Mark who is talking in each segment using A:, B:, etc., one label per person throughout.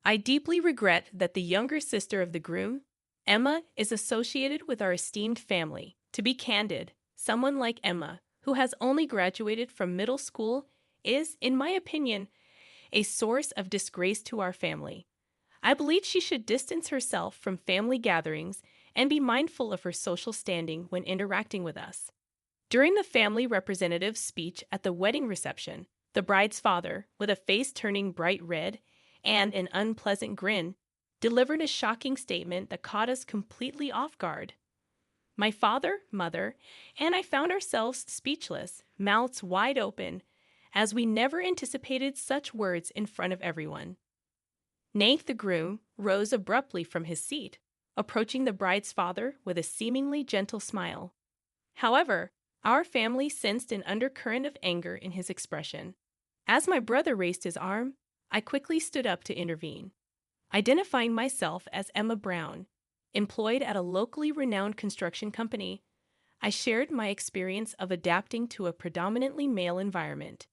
A: I deeply regret that the younger sister of the groom, Emma, is associated with our esteemed family. To be candid, someone like Emma, who has only graduated from middle school, is, in my opinion, a source of disgrace to our family. I believe she should distance herself from family gatherings and be mindful of her social standing when interacting with us. During the family representative's speech at the wedding reception, the bride's father, with a face turning bright red and an unpleasant grin, delivered a shocking statement that caught us completely off guard. My father, mother, and I found ourselves speechless, mouths wide open, as we never anticipated such words in front of everyone. Nath the groom rose abruptly from his seat, approaching the bride's father with a seemingly gentle smile. However, our family sensed an undercurrent of anger in his expression. As my brother raised his arm, I quickly stood up to intervene. Identifying myself as Emma Brown, employed at a locally renowned construction company, I shared my experience of adapting to a predominantly male environment.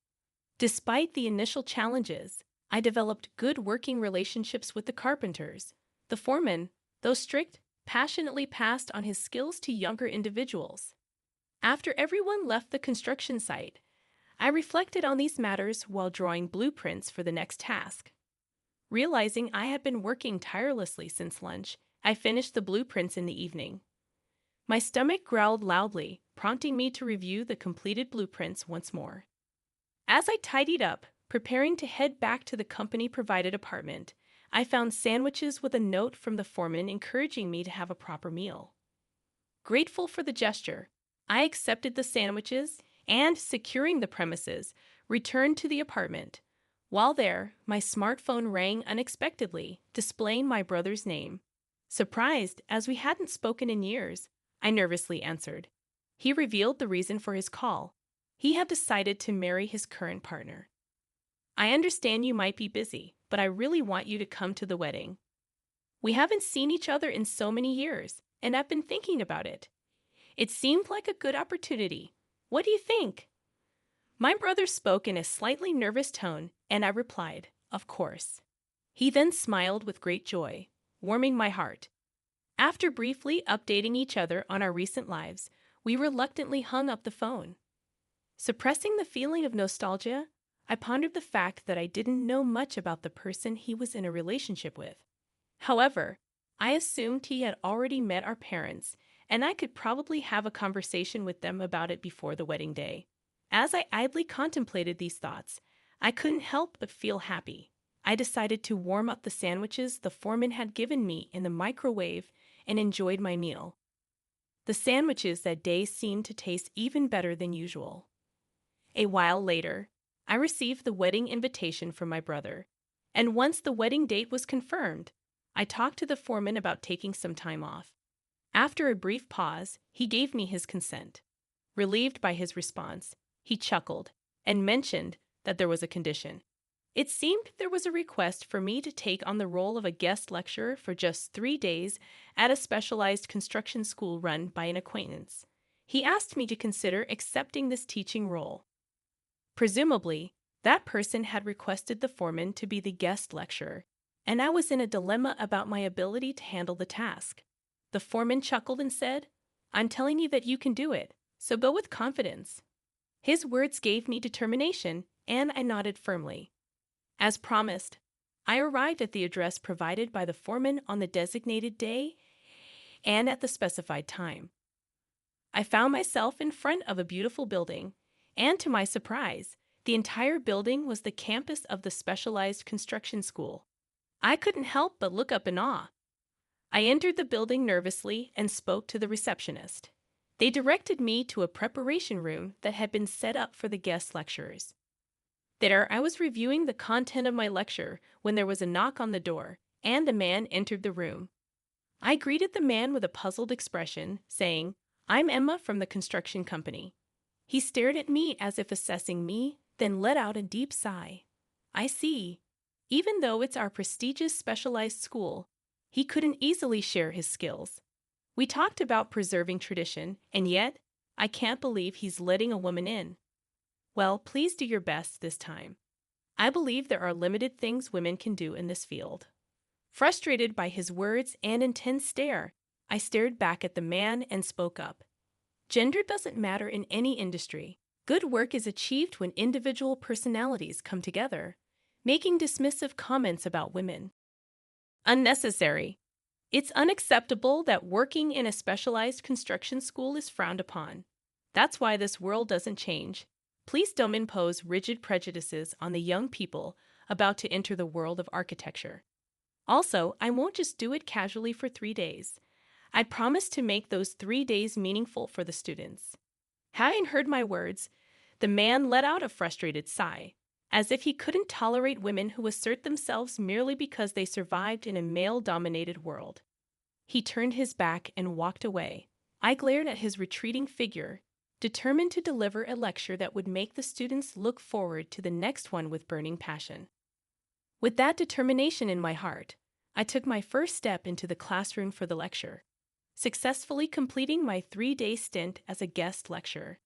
A: Despite the initial challenges, I developed good working relationships with the carpenters. The foreman, though strict, passionately passed on his skills to younger individuals. After everyone left the construction site, I reflected on these matters while drawing blueprints for the next task. Realizing I had been working tirelessly since lunch, I finished the blueprints in the evening. My stomach growled loudly, prompting me to review the completed blueprints once more. As I tidied up, preparing to head back to the company-provided apartment, I found sandwiches with a note from the foreman encouraging me to have a proper meal. Grateful for the gesture, I accepted the sandwiches and, securing the premises, returned to the apartment. While there, my smartphone rang unexpectedly, displaying my brother's name. Surprised, as we hadn't spoken in years, I nervously answered. He revealed the reason for his call. He had decided to marry his current partner. I understand you might be busy, but I really want you to come to the wedding. We haven't seen each other in so many years, and I've been thinking about it. It seemed like a good opportunity. What do you think? My brother spoke in a slightly nervous tone, and I replied, "Of course." He then smiled with great joy, warming my heart. After briefly updating each other on our recent lives, we reluctantly hung up the phone. Suppressing the feeling of nostalgia, I pondered the fact that I didn't know much about the person he was in a relationship with. However, I assumed he had already met our parents, and I could probably have a conversation with them about it before the wedding day. As I idly contemplated these thoughts, I couldn't help but feel happy. I decided to warm up the sandwiches the foreman had given me in the microwave and enjoyed my meal. The sandwiches that day seemed to taste even better than usual. A while later, I received the wedding invitation from my brother, and once the wedding date was confirmed, I talked to the foreman about taking some time off. After a brief pause, he gave me his consent. Relieved by his response, he chuckled and mentioned that there was a condition. It seemed there was a request for me to take on the role of a guest lecturer for just 3 days at a specialized construction school run by an acquaintance. He asked me to consider accepting this teaching role. Presumably, that person had requested the foreman to be the guest lecturer, and I was in a dilemma about my ability to handle the task. The foreman chuckled and said, "I'm telling you that you can do it, so go with confidence." His words gave me determination, and I nodded firmly. As promised, I arrived at the address provided by the foreman on the designated day and at the specified time. I found myself in front of a beautiful building, and to my surprise, the entire building was the campus of the specialized construction school. I couldn't help but look up in awe. I entered the building nervously and spoke to the receptionist. They directed me to a preparation room that had been set up for the guest lecturers. There, I was reviewing the content of my lecture when there was a knock on the door, and a man entered the room. I greeted the man with a puzzled expression, saying, "I'm Emma from the construction company." He stared at me as if assessing me, then let out a deep sigh. I see. Even though it's our prestigious specialized school, he couldn't easily share his skills. We talked about preserving tradition, and yet, I can't believe he's letting a woman in. Well, please do your best this time. I believe there are limited things women can do in this field. Frustrated by his words and intense stare, I stared back at the man and spoke up. Gender doesn't matter in any industry. Good work is achieved when individual personalities come together, making dismissive comments about women. Unnecessary. It's unacceptable that working in a specialized construction school is frowned upon. That's why this world doesn't change. Please don't impose rigid prejudices on the young people about to enter the world of architecture. Also, I won't just do it casually for 3 days. I promise to make those 3 days meaningful for the students. Having heard my words, the man let out a frustrated sigh, as if he couldn't tolerate women who assert themselves merely because they survived in a male-dominated world. He turned his back and walked away. I glared at his retreating figure, determined to deliver a lecture that would make the students look forward to the next one with burning passion. With that determination in my heart, I took my first step into the classroom for the lecture, successfully completing my 3-day stint as a guest lecturer.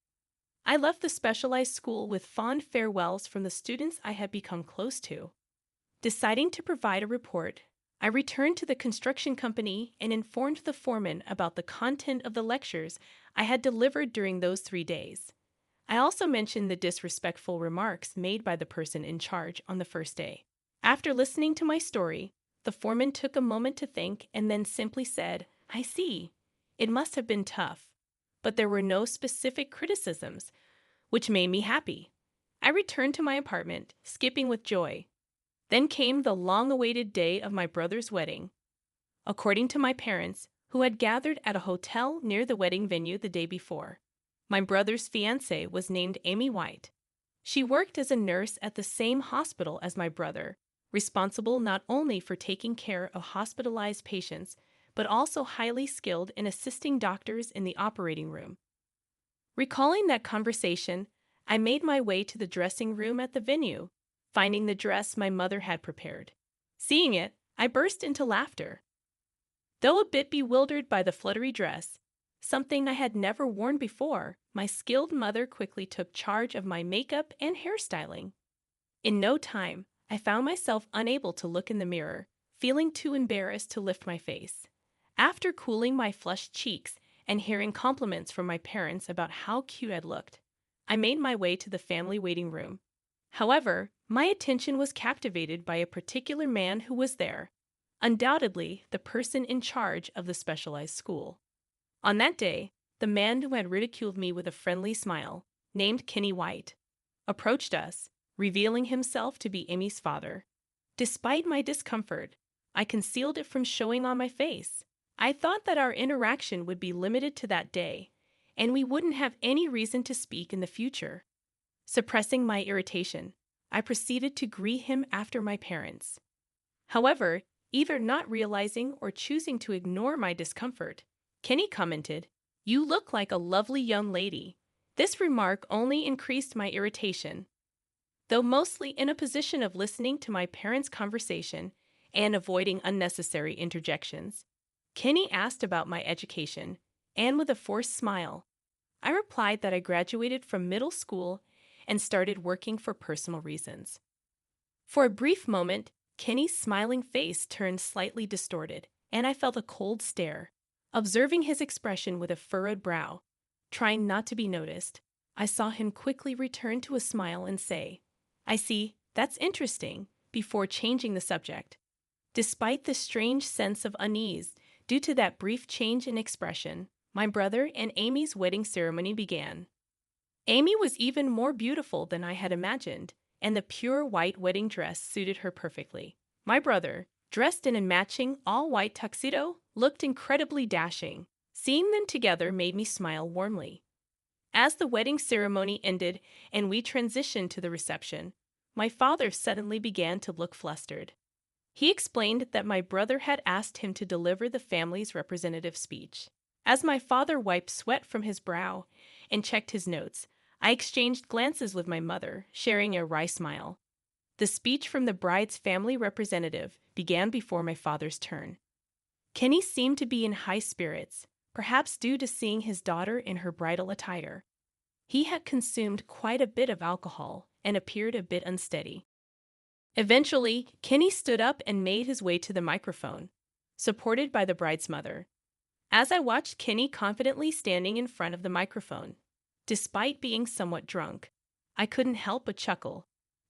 A: I left the specialized school with fond farewells from the students I had become close to. Deciding to provide a report, I returned to the construction company and informed the foreman about the content of the lectures I had delivered during those 3 days. I also mentioned the disrespectful remarks made by the person in charge on the first day. After listening to my story, the foreman took a moment to think and then simply said, "I see. It must have been tough." But there were no specific criticisms, which made me happy. I returned to my apartment, skipping with joy. Then came the long-awaited day of my brother's wedding. According to my parents, who had gathered at a hotel near the wedding venue the day before, my brother's fiancée was named Amy White. She worked as a nurse at the same hospital as my brother, responsible not only for taking care of hospitalized patients, but also highly skilled in assisting doctors in the operating room. Recalling that conversation, I made my way to the dressing room at the venue, finding the dress my mother had prepared. Seeing it, I burst into laughter. Though a bit bewildered by the fluttery dress, something I had never worn before, my skilled mother quickly took charge of my makeup and hairstyling. In no time, I found myself unable to look in the mirror, feeling too embarrassed to lift my face. After cooling my flushed cheeks and hearing compliments from my parents about how cute I'd looked, I made my way to the family waiting room. However, my attention was captivated by a particular man who was there, undoubtedly the person in charge of the specialized school. On that day, the man who had ridiculed me with a friendly smile, named Kenny White, approached us, revealing himself to be Amy's father. Despite my discomfort, I concealed it from showing on my face. I thought that our interaction would be limited to that day, and we wouldn't have any reason to speak in the future. Suppressing my irritation, I proceeded to greet him after my parents. However, either not realizing or choosing to ignore my discomfort, Kenny commented, "You look like a lovely young lady." This remark only increased my irritation. Though mostly in a position of listening to my parents' conversation and avoiding unnecessary interjections, Kenny asked about my education, and with a forced smile, I replied that I graduated from middle school and started working for personal reasons. For a brief moment, Kenny's smiling face turned slightly distorted, and I felt a cold stare. Observing his expression with a furrowed brow, trying not to be noticed, I saw him quickly return to a smile and say, "I see, that's interesting," before changing the subject. Despite the strange sense of unease due to that brief change in expression, my brother and Amy's wedding ceremony began. Amy was even more beautiful than I had imagined, and the pure white wedding dress suited her perfectly. My brother, dressed in a matching all-white tuxedo, looked incredibly dashing. Seeing them together made me smile warmly. As the wedding ceremony ended and we transitioned to the reception, my father suddenly began to look flustered. He explained that my brother had asked him to deliver the family's representative speech. As my father wiped sweat from his brow and checked his notes, I exchanged glances with my mother, sharing a wry smile. The speech from the bride's family representative began before my father's turn. Kenny seemed to be in high spirits, perhaps due to seeing his daughter in her bridal attire. He had consumed quite a bit of alcohol and appeared a bit unsteady. Eventually, Kenny stood up and made his way to the microphone, supported by the bride's mother. As I watched Kenny confidently standing in front of the microphone, despite being somewhat drunk, I couldn't help but chuckle,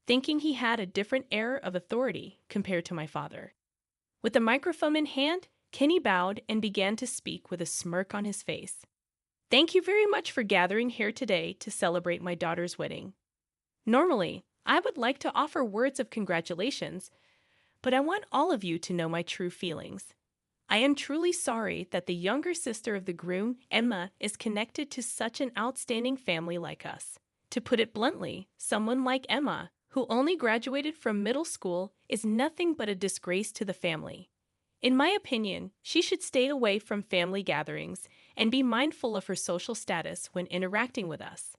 A: thinking he had a different air of authority compared to my father. With the microphone in hand, Kenny bowed and began to speak with a smirk on his face. "Thank you very much for gathering here today to celebrate my daughter's wedding. Normally, I would like to offer words of congratulations, but I want all of you to know my true feelings. I am truly sorry that the younger sister of the groom, Emma, is connected to such an outstanding family like us. To put it bluntly, someone like Emma, who only graduated from middle school, is nothing but a disgrace to the family. In my opinion, she should stay away from family gatherings and be mindful of her social status when interacting with us."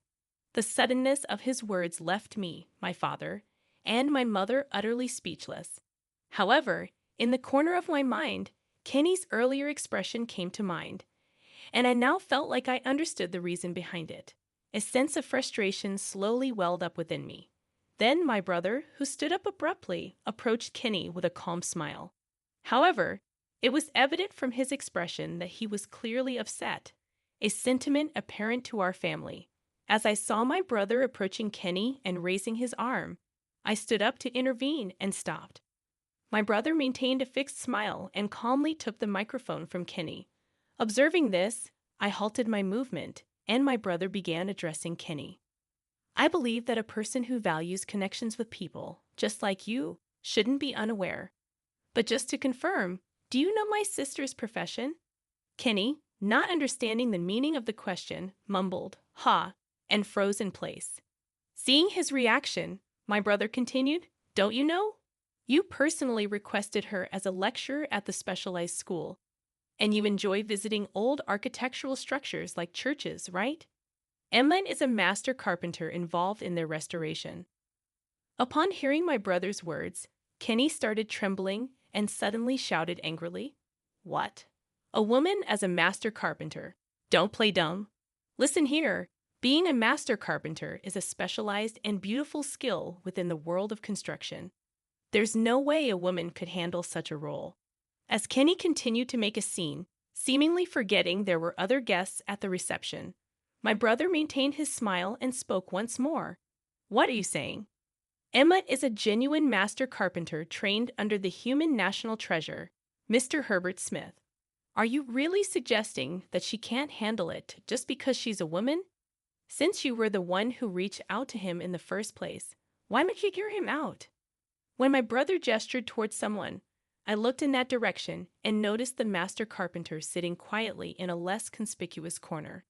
A: The suddenness of his words left me, my father, and my mother utterly speechless. However, in the corner of my mind, Kenny's earlier expression came to mind, and I now felt like I understood the reason behind it. A sense of frustration slowly welled up within me. Then my brother, who stood up abruptly, approached Kenny with a calm smile. However, it was evident from his expression that he was clearly upset, a sentiment apparent to our family. As I saw my brother approaching Kenny and raising his arm, I stood up to intervene and stopped. My brother maintained a fixed smile and calmly took the microphone from Kenny. Observing this, I halted my movement, and my brother began addressing Kenny. "I believe that a person who values connections with people, just like you, shouldn't be unaware. But just to confirm, do you know my sister's profession?" Kenny, not understanding the meaning of the question, mumbled, "Ha," and froze in place. Seeing his reaction, my brother continued, "Don't you know? You personally requested her as a lecturer at the specialized school, and you enjoy visiting old architectural structures like churches, right? Emma is a master carpenter involved in their restoration." Upon hearing my brother's words, Kenny started trembling and suddenly shouted angrily, "What? A woman as a master carpenter? Don't play dumb. Listen here. Being a master carpenter is a specialized and beautiful skill within the world of construction. There's no way a woman could handle such a role." As Kenny continued to make a scene, seemingly forgetting there were other guests at the reception, my brother maintained his smile and spoke once more. "What are you saying? Emma is a genuine master carpenter trained under the human national treasure, Mr. Herbert Smith. Are you really suggesting that she can't handle it just because she's a woman? Since you were the one who reached out to him in the first place, why don't you hear him out?" When my brother gestured towards someone, I looked in that direction and noticed the master carpenter sitting quietly in a less conspicuous corner.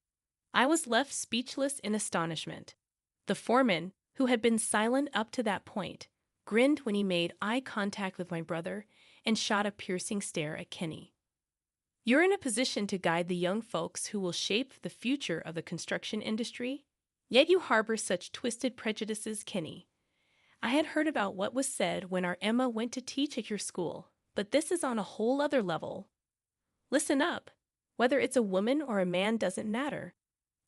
A: I was left speechless in astonishment. The foreman, who had been silent up to that point, grinned when he made eye contact with my brother and shot a piercing stare at Kenny. "You're in a position to guide the young folks who will shape the future of the construction industry, yet you harbor such twisted prejudices, Kenny. I had heard about what was said when our Emma went to teach at your school, but this is on a whole other level. Listen up. Whether it's a woman or a man doesn't matter.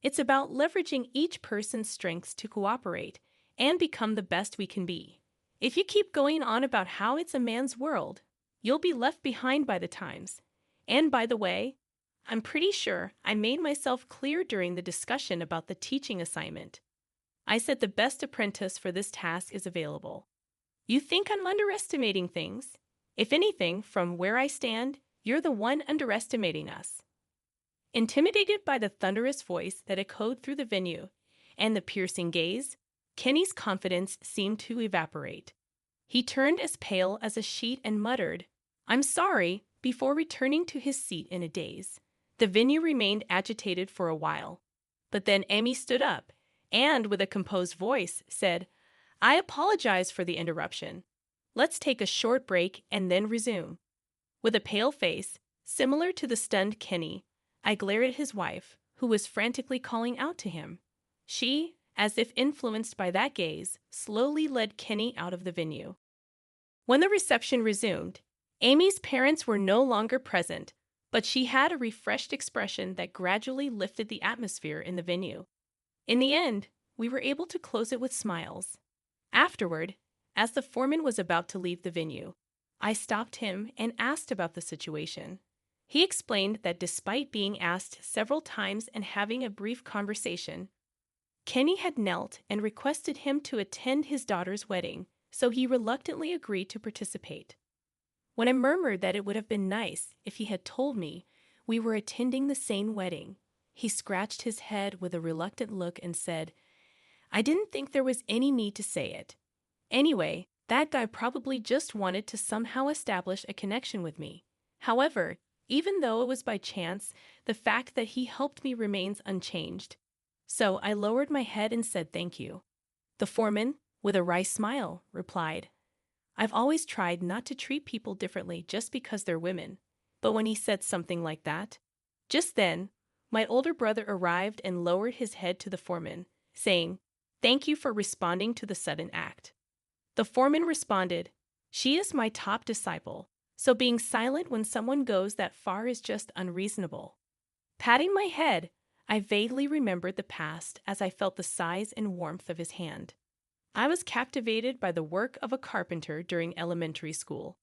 A: It's about leveraging each person's strengths to cooperate and become the best we can be. If you keep going on about how it's a man's world, you'll be left behind by the times. And by the way, I'm pretty sure I made myself clear during the discussion about the teaching assignment. I said the best apprentice for this task is available. You think I'm underestimating things? If anything, from where I stand, you're the one underestimating us." Intimidated by the thunderous voice that echoed through the venue and the piercing gaze, Kenny's confidence seemed to evaporate. He turned as pale as a sheet and muttered, "I'm sorry," before returning to his seat in a daze. The venue remained agitated for a while, but then Amy stood up and, with a composed voice, said, "I apologize for the interruption. Let's take a short break and then resume." With a pale face, similar to the stunned Kenny, I glared at his wife, who was frantically calling out to him. She, as if influenced by that gaze, slowly led Kenny out of the venue. When the reception resumed, Amy's parents were no longer present, but she had a refreshed expression that gradually lifted the atmosphere in the venue. In the end, we were able to close it with smiles. Afterward, As the foreman was about to leave the venue, I stopped him and asked about the situation. He explained that despite being asked several times and having a brief conversation, Kenny had knelt and requested him to attend his daughter's wedding, so he reluctantly agreed to participate. When I murmured that it would have been nice if he had told me we were attending the same wedding, he scratched his head with a reluctant look and said, "I didn't think there was any need to say it. Anyway, that guy probably just wanted to somehow establish a connection with me." However, even though it was by chance, the fact that he helped me remains unchanged. So I lowered my head and said thank you. The foreman, with a wry smile, replied, "I've always tried not to treat people differently just because they're women." But when he said something like that, just then, my older brother arrived and lowered his head to the foreman, saying, "Thank you for responding to the sudden act." The foreman responded, "She is my top disciple, so being silent when someone goes that far is just unreasonable." Patting my head, I vaguely remembered the past as I felt the size and warmth of his hand. I was captivated by the work of a carpenter during elementary school.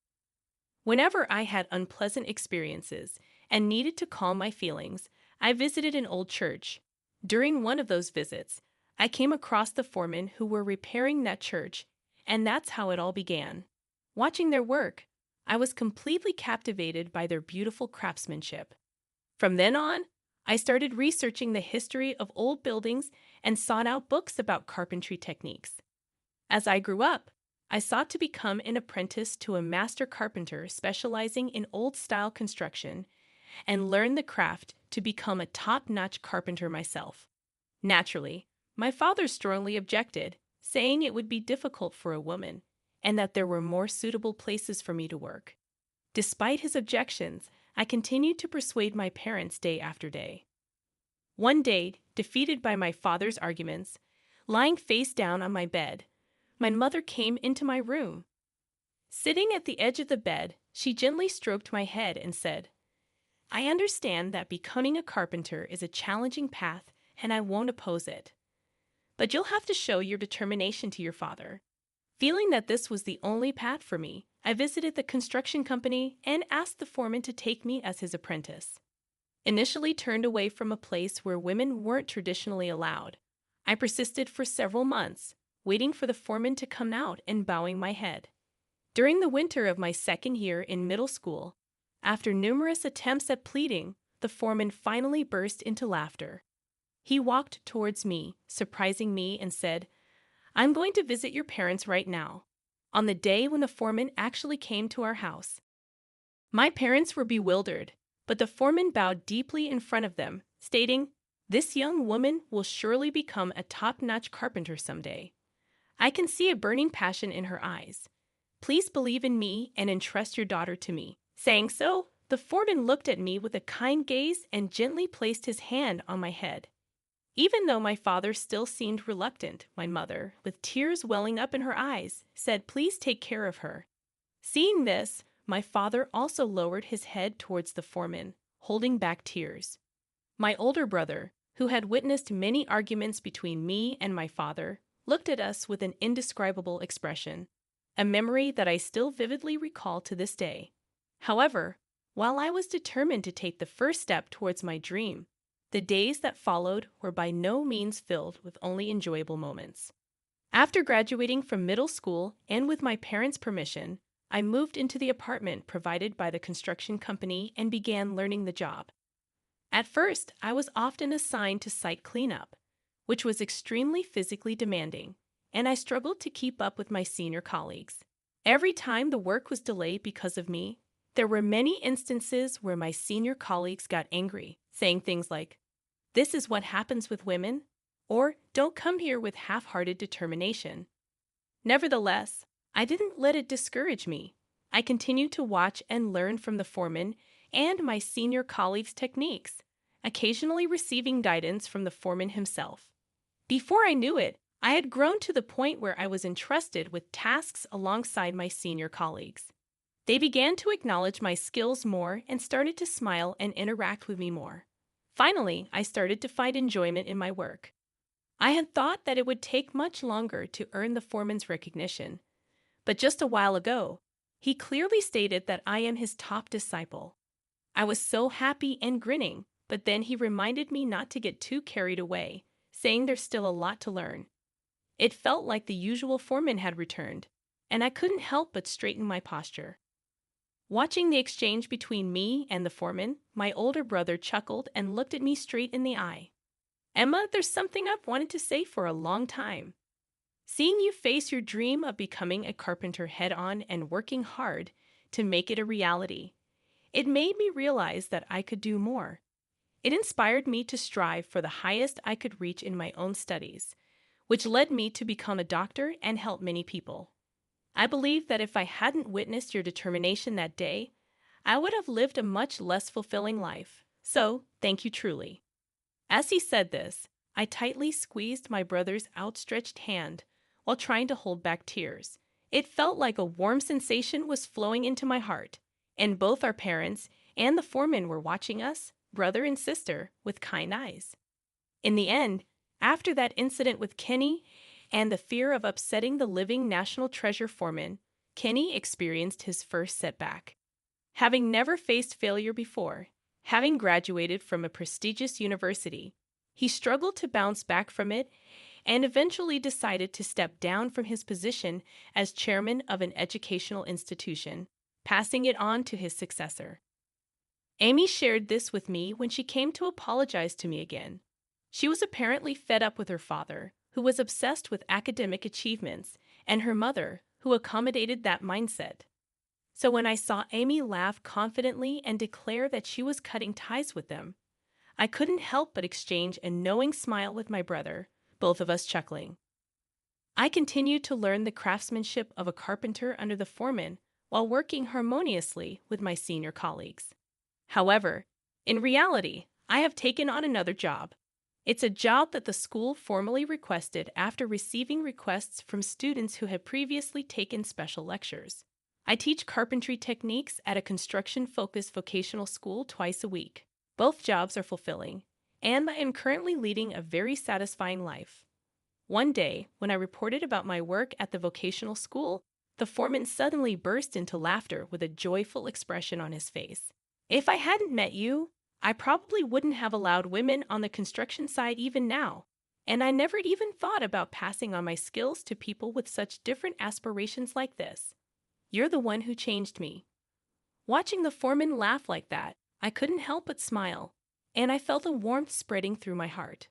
A: Whenever I had unpleasant experiences and needed to calm my feelings, I visited an old church. During one of those visits, I came across the foremen who were repairing that church, and that's how it all began. Watching their work, I was completely captivated by their beautiful craftsmanship. From then on, I started researching the history of old buildings and sought out books about carpentry techniques. As I grew up, I sought to become an apprentice to a master carpenter specializing in old-style construction and learn the craft to become a top-notch carpenter myself. Naturally, my father strongly objected, saying it would be difficult for a woman and that there were more suitable places for me to work. Despite his objections, I continued to persuade my parents day after day. One day, defeated by my father's arguments, lying face down on my bed, my mother came into my room. Sitting at the edge of the bed, she gently stroked my head and said, "I understand that becoming a carpenter is a challenging path and I won't oppose it. But you'll have to show your determination to your father." Feeling that this was the only path for me, I visited the construction company and asked the foreman to take me as his apprentice. Initially turned away from a place where women weren't traditionally allowed, I persisted for several months, waiting for the foreman to come out and bowing my head. During the winter of my second year in middle school, after numerous attempts at pleading, the foreman finally burst into laughter. He walked towards me, surprising me, and said, "I'm going to visit your parents right now," on the day when the foreman actually came to our house. My parents were bewildered, but the foreman bowed deeply in front of them, stating, "This young woman will surely become a top-notch carpenter someday. I can see a burning passion in her eyes. Please believe in me and entrust your daughter to me." Saying so, the foreman looked at me with a kind gaze and gently placed his hand on my head. Even though my father still seemed reluctant, my mother, with tears welling up in her eyes, said, "Please take care of her." Seeing this, my father also lowered his head towards the foreman, holding back tears. My older brother, who had witnessed many arguments between me and my father, looked at us with an indescribable expression, a memory that I still vividly recall to this day. However, while I was determined to take the first step towards my dream, the days that followed were by no means filled with only enjoyable moments. After graduating from middle school and with my parents' permission, I moved into the apartment provided by the construction company and began learning the job. At first, I was often assigned to site cleanup, which was extremely physically demanding, and I struggled to keep up with my senior colleagues. Every time the work was delayed because of me, there were many instances where my senior colleagues got angry, saying things like, "This is what happens with women," or "Don't come here with half-hearted determination." Nevertheless, I didn't let it discourage me. I continued to watch and learn from the foreman and my senior colleagues' techniques, occasionally receiving guidance from the foreman himself. Before I knew it, I had grown to the point where I was entrusted with tasks alongside my senior colleagues. They began to acknowledge my skills more and started to smile and interact with me more. Finally, I started to find enjoyment in my work. I had thought that it would take much longer to earn the foreman's recognition, But just a while ago, he clearly stated that I am his top disciple. I was so happy and grinning, but then he reminded me not to get too carried away, saying there's still a lot to learn. It felt like the usual foreman had returned, and I couldn't help but straighten my posture. Watching the exchange between me and the foreman, my older brother chuckled and looked at me straight in the eye. Emma, there's something I've wanted to say for a long time. Seeing you face your dream of becoming a carpenter head-on and working hard to make it a reality, it made me realize that I could do more. It inspired me to strive for the highest I could reach in my own studies, which led me to become a doctor and help many people. I believe that if I hadn't witnessed your determination that day, I would have lived a much less fulfilling life. So, thank you truly. As he said this, I tightly squeezed my brother's outstretched hand while trying to hold back tears. It felt like a warm sensation was flowing into my heart, and both our parents and the foreman were watching us, brother and sister, with kind eyes. In the end, after that incident with Kenny and the fear of upsetting the living National Treasure foreman, Kenny experienced his first setback. Having never faced failure before, having graduated from a prestigious university, he struggled to bounce back from it and eventually decided to step down from his position as chairman of an educational institution, passing it on to his successor. Amy shared this with me when she came to apologize to me again. She was apparently fed up with her father, who was obsessed with academic achievements, and her mother, who accommodated that mindset. So when I saw Amy laugh confidently and declare that she was cutting ties with them, I couldn't help but exchange a knowing smile with my brother, both of us chuckling. I continued to learn the craftsmanship of a carpenter under the foreman while working harmoniously with my senior colleagues. However, in reality, I have taken on another job. It's a job that the school formally requested after receiving requests from students who had previously taken special lectures. I teach carpentry techniques at a construction-focused vocational school twice a week. Both jobs are fulfilling, and I am currently leading a very satisfying life. One day, when I reported about my work at the vocational school, the foreman suddenly burst into laughter with a joyful expression on his face. If I hadn't met you, I probably wouldn't have allowed women on the construction side even now, and I never even thought about passing on my skills to people with such different aspirations like this. You're the one who changed me. Watching the foreman laugh like that, I couldn't help but smile, and I felt a warmth spreading through my heart.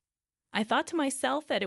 A: I thought to myself that it was